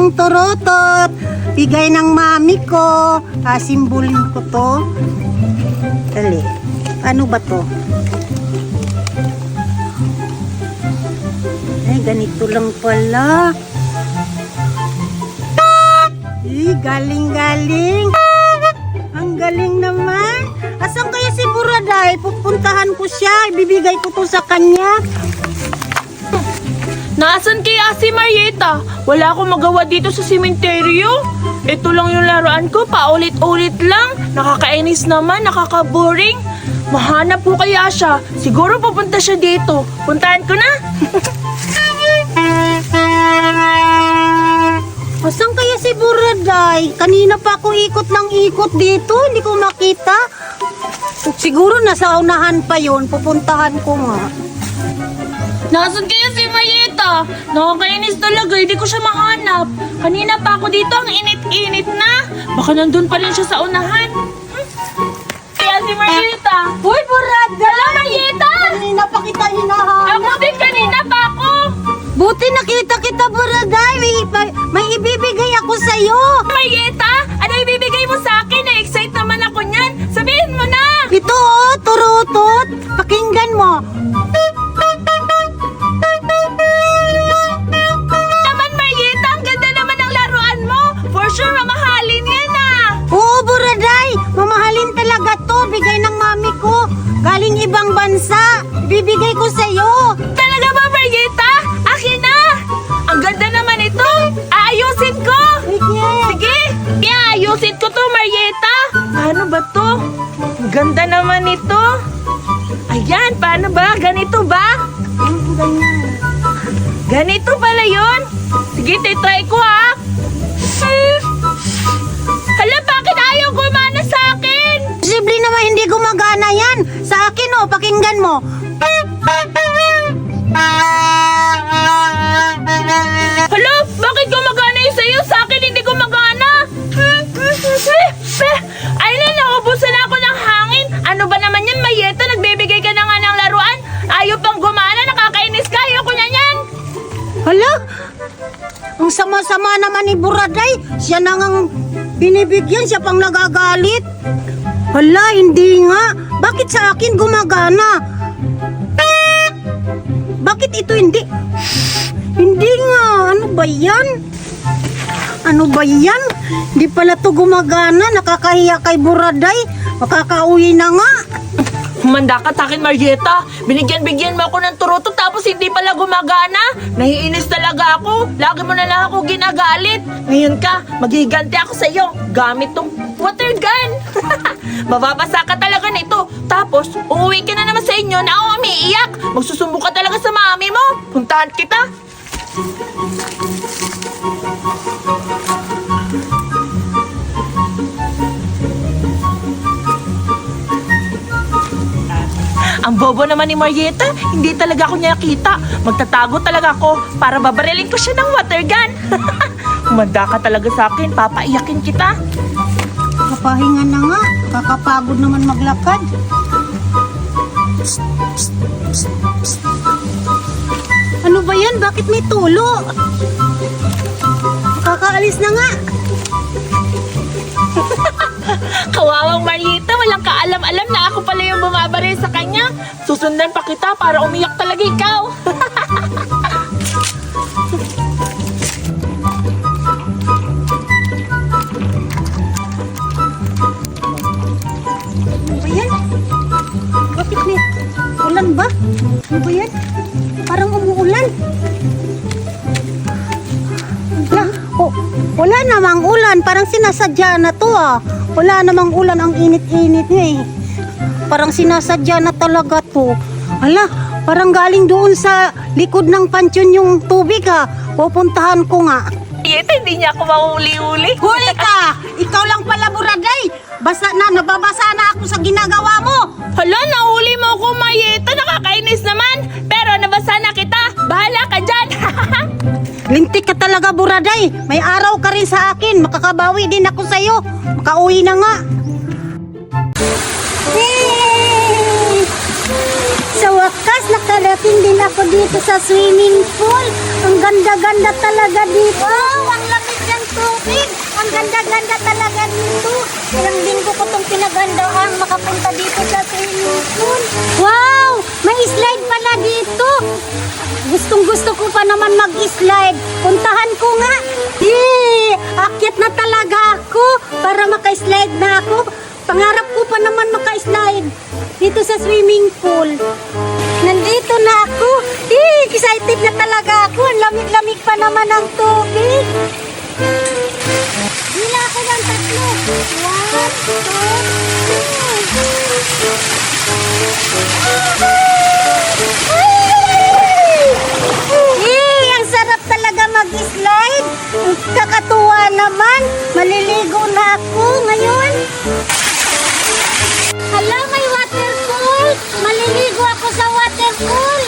akong turutot. Bigay ng mami ko. Simbolin ko to. Dali. Ano ba to? Ay, ganito lang pala. Galing-galing. Ang galing naman. Asan kaya si Buraday? Pupuntahan ko siya. Ibibigay ko to sa kanya. Nasaan kaya si Marieta? Wala akong magawa dito sa sementeryo. Ito lang yung laruan ko, paulit-ulit lang. Nakakainis naman, nakaka-boring. Mahanap ko kaya siya. Siguro pupunta siya dito. Puntahan ko na. Asan kaya si Buraday? Kanina pa ako ikot ng ikot dito. Hindi ko makita. Siguro nasa unahan pa yon. Pupuntahan ko nga. Nasaan kaya si Marieta? Nakakainis talaga, hindi ko siya mahanap. Kanina pa ako dito, ang init-init na. Baka nandun pa rin siya sa unahan. Kaya si Marieta. Uy, Buraday! Hala, Marieta! Kanina pa kita hinahanap. Ako din kanina pa ako. Buti nakita kita, Buraday. May ibibigay ako sa'yo. Marieta, ano ibibigay mo sa akin? Na-excite naman ako niyan. Sabihin mo na! Ito oh, turutot. Pakinggan mo. Naman, Marieta, ang ganda naman ng laruan mo. For sure, mamahalin yan ah. Oo, Buraday. Mamahalin talaga to. Bigay ng mami ko. Galing ibang bansa. Bibigay ko sa'yo. Talaga ba, Marieta? Akin na! Ang ganda naman ito. Aayusin ko. Sige. Sige, iayusin ko to, Marieta. Paano ba to? Ang ganda naman ito. Ayan, paano ba? Ganito ba? Ganito pala yun. Sige, titry ko ha. Hala, bakit ayaw gumana sa akin? Posible naman hindi gumagana yan. Sa akin oh, pakinggan mo. Hala, bakit gumagana yung sa'yo? Sa akin hindi gumagana. Ay na, naubusan ako ng hangin. Ano ba naman yan, Marieta? Nagbibigay ka na nga ng laruan. Ayaw pang gumana, nakakainis ka. Ayaw ko na yan. Hala, ang sama-sama naman ni Buraday. Siya na ngang binibigyan, siya pang nagagalit. Hala, hindi nga. Bakit sa akin gumagana? Bakit ito hindi? Hindi nga. Ano ba yan? Ano ba yan? Hindi pala to gumagana. Nakakahiya kay Buraday. Makakauwi na nga. Humanda ka sa akin, Marieta. Binigyan-bigyan mo ako ng turuto tapos hindi pala gumagana. Nahiinis talaga ako. Lagi mo na lang ako ginagalit. Ngayon ka, maghiganti ako sa iyo. Gamit tong water gun. Mababasa ka talaga nito. Tapos, uuwi ka na naman sa inyo na ako umiiyak. Magsusumbo ka talaga sa mami mo. Puntahan kita. Ang bobo naman ni Marieta, hindi talaga ako niya nakita. Magtatago talaga ako para babarilin ko siya ng water gun. Humanda ka talaga sa akin, papaiyakin kita. Kapahinga na nga. Kakapagod naman maglakad. Ano ba yan? Bakit may tulo? Kakaalis na nga. Kawawang Marieta, walang kaalam-alam na ako pala yung bumabaril sa kanya. Susundan pa kita para umiyak talaga ikaw. Ano ba yan? Bakit may ulan ba? Ano ba yan? Parang umuulan. Wala namang ulan. Parang sinasadya na to ah. Wala namang ulan. Ang init-init nga eh. Parang sinasadya na talaga to. Ala, parang galing doon sa likod ng pansyon yung tubig ah. Pupuntahan ko nga. Marieta, hindi niya ako mahuli-huli. Huli ka! Ikaw lang pala, Buraday. Nababasa na ako sa ginagawa mo. Hala, nahuli mo ako, Marieta. Nakakainis naman. Pero nabasa na kita. Bahala ka dyan. Lintik ka talaga, Buraday. May araw ka rin sa akin. Makakabawi din ako sa'yo. Makauwi na nga. Yay! Sa wakas, nakarating din ako dito sa swimming pool. Ang ganda-ganda talaga dito. Wow, ang lamig tubig. Ang ganda-ganda talaga dito. Ilang linggo ko itong pinagandaan makapunta dito sa swimming pool. Wow! May slide pala dito. Gustong-gusto ko pa naman mag-slide. Puntahan ko nga. Yee! Akyat na talaga ako para maka-slide na ako. Pangarap ko pa naman maka-slide dito sa swimming pool. Nandito na ako. Excited na talaga ako. Ang lamig-lamig pa naman ang tubig. Hila ako ng 3. Ang sarap talaga mag-slide. Kakatuwa naman. Maliligo na ako ngayon. Hala, may waterfall. Maliligo ako sa waterfall.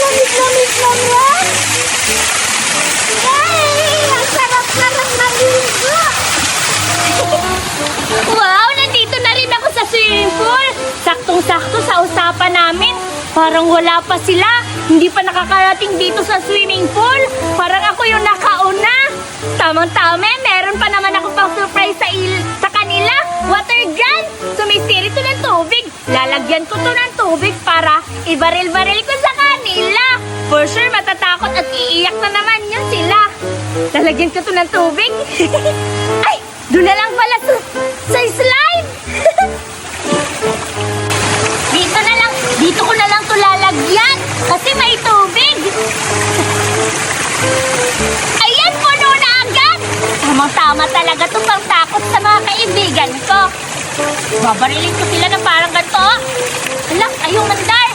Lamig-lamig naman. Yay! Ang sarap-sarap maligo. Wow! Nandito na rin ako sa swimming pool. Saktong-sakto sa usapan namin. Parang wala pa sila. Hindi pa nakakarating dito sa swimming pool. Parang ako yung nakauna. Tamang-tama, meron pa naman ako pang surprise sa kanila. Water gun! Sumisirit to ng tubig. Lalagyan ko to ng tubig para ibaril-baril ko sa kanila. For sure, matatakot at iiyak na naman yun sila. Lalagyan ko to ng tubig. Ay! Doon na lang pala sa slide. Dito ko na lang to lalagyan kasi may tubig. Ayan, puno na agad. Tamang-tama talaga to pang takot sa mga kaibigan ko. Babarilin ko sila ng parang ganito. Hala, ayong mandar.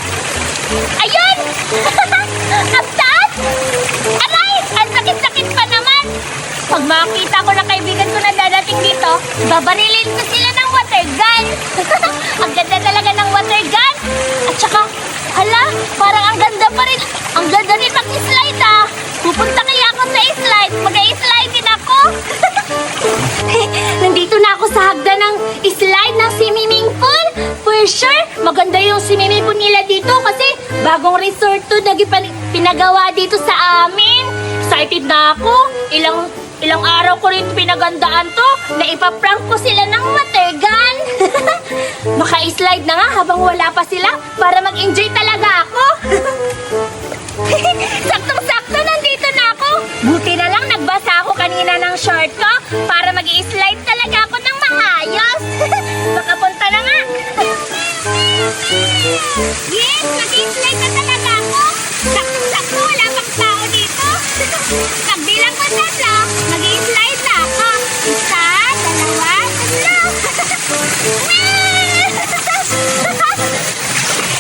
Ayun! Ang taas! Aray! Ang sakit-sakit pa naman. Pag makita ko na kaibigan ko na dadating dito, babarilin ko sila ng water gun. Ang ganda talaga ng water gun. At saka, hala, parang ang ganda pa rin. Ang ganda rin mag-slide ah. Pupunta kaya ako sa slide. Mag-slide din ako. Nandito na ako sa hagdan ng slide ng swimming pool. For sure, maganda yung swimming pool nila dito kasi bagong resort to na pinagawa dito sa amin. Excited na ako. Ilang araw ko rin pinagandaan to na ipaprank ko sila ng water gun. Maka-slide na nga habang wala pa sila para mag-enjoy talaga ako. Saktong-sakto nandito na ako. Buti na lang nagbasa ako kanina ng short ko para mag-i-slide talaga ako ng maayos. Makapunta na nga. Yes, mag-i-slide na talaga ako. Saktong-sakto, wala pang tao dito. Pagbilang ko tatlo, mag-i-slide na ako. Isa, dalawa, tatlo.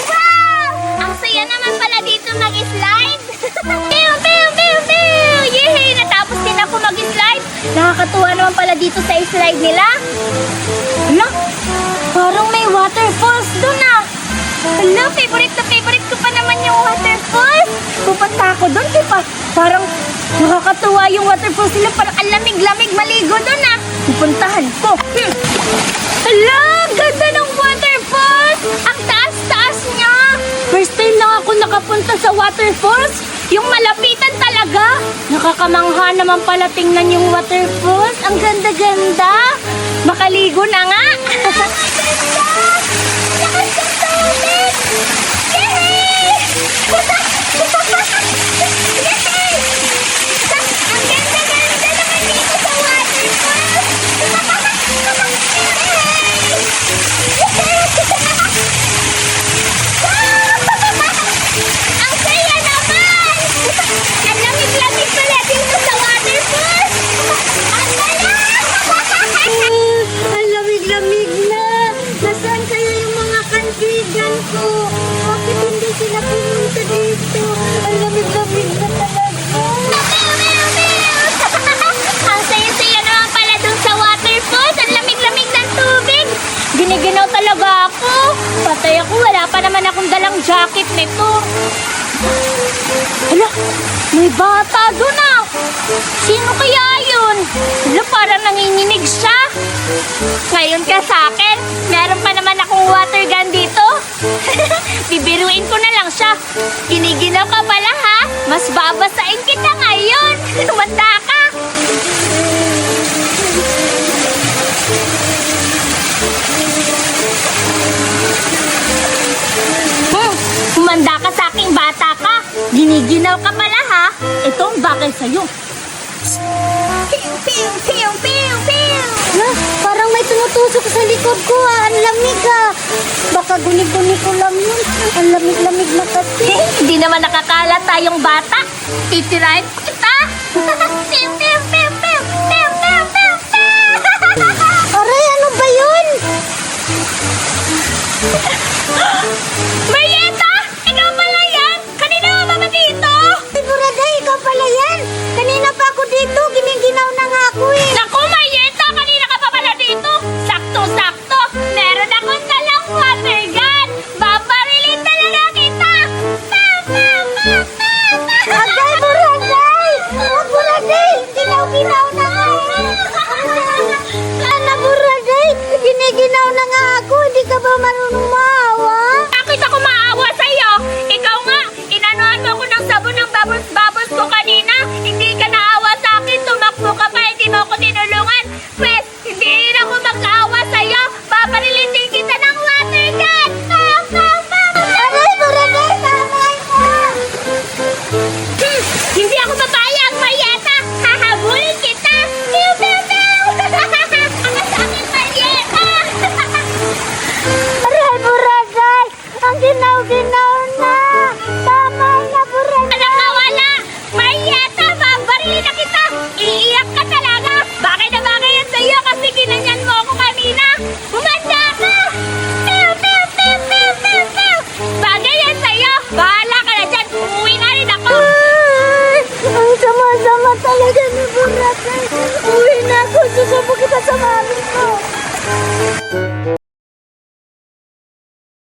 Wow! Ang saya naman pala dito mag-slide. Pew, pew, pew, pew! Yehey! Natapos din ako mag-slide. Nakakatuwa naman pala dito sa slide nila. Hala, parang may waterfalls dun ah. Hala, favorite ko pa naman yung waterfalls. Pupunta ako dun, diba? Parang nakakatuwa yung waterfalls nila. Parang ang lamig-lamig maligo dun ah. Pupuntahan ko. Hala, ganda ng waterfalls. Ang taas-taas niya. First time lang ako nakapunta sa waterfalls. Yung malapitan talaga. Nakakakamangha naman pala tingnan yung waterfalls. Ang ganda-ganda. Makaligo na nga. Lakas ng tubig. Yehey! Yehey! Ang ganda-ganda naman dito sa waterfalls. Ang saya naman! Ang lamig-lamig pala dito sa waterfalls! Ang saya! Ang lamig-lamig na. Nasaan kaya yung mga kaibigan ko? Bakit hindi sila pumunta dito? Ang lamig-lamig na talaga. Ang saya-saya naman pala dun sa waterfalls. Ang lamig-lamig ng tubig. Giniginaw talaga ako. Patay ako. Wala pa naman akong dalang jacket nito. Hala, may bata dun ah. Sino kaya yun? Hala, parang nanginginig siya. Ngayon ka sa akin, meron pa naman akong water gun dito. Bibiruin ko na lang siya. Giniginaw ka pala ha? Mas babasain kita ngayon. Tumanda ka. Humanda ka sa aking bata ka. Giniginaw ka pala ha? Ito ang bagay sa'yo. Pew, pew, pew, pew, pew. Na, parang may tumutusok sa likod ko ah. Ang lamig ah. Baka guni-guni ko lang yun. Ang lamig-lamig na kasi. Hindi naman nakakala tayong bata. Titirahin ko kita. Pew, pew, pew, pew, pew, pew, pew, pew. Aray, ano ba yun? Marieta! Ikaw pala yan! Kanina ka ba dito? Buraday, ikaw pala yan. Kanina pa ako dito. Giniginaw na nga ako eh. Naku, Marieta! Kanina ka pa pala dito? Sakto-sakto! Meron akong dalang water gun! Babarilin talaga kita! Pew, pew, pew, pew, pew. Agay, Buraday! Oh, Buraday! Ginaw-ginaw na nga eh. Ana, Buraday! Giniginaw na nga ako. Hindi ka ba marunong maawa? Bakit ako maawa sa'yo? Ikaw nga, inanuhan mo ako ng sabon ng bubbles ko kanina. Hindi ka naawa sa akin, tumakbo ka pa, hindi mo ako tinulungan. Pwes, hindi rin ako mag-aawa sa'yo. Babarilin din kita ng water gun. Aray, Buraday! Tama mo! Hindi ako papayag, Marieta. Hahabulin kita. Pew, pew, pew. Angat sa akin, Marieta. Aray, Buraday! Ang ginaw-ginaw na! Tama na, Buraday! Anak na wala! Marieta, babarilin na kita! Iiyak ka talaga! Bakit na bagay yan sa'yo kasi ginanyan mo ako kanina? Humanda ka! Pew, pew, pew, pew, pew, pew! Bagay yan sa'yo! Bahala ka na dyan! Umuwi na rin ako! Ay, ang sama-sama talaga ni Buraday.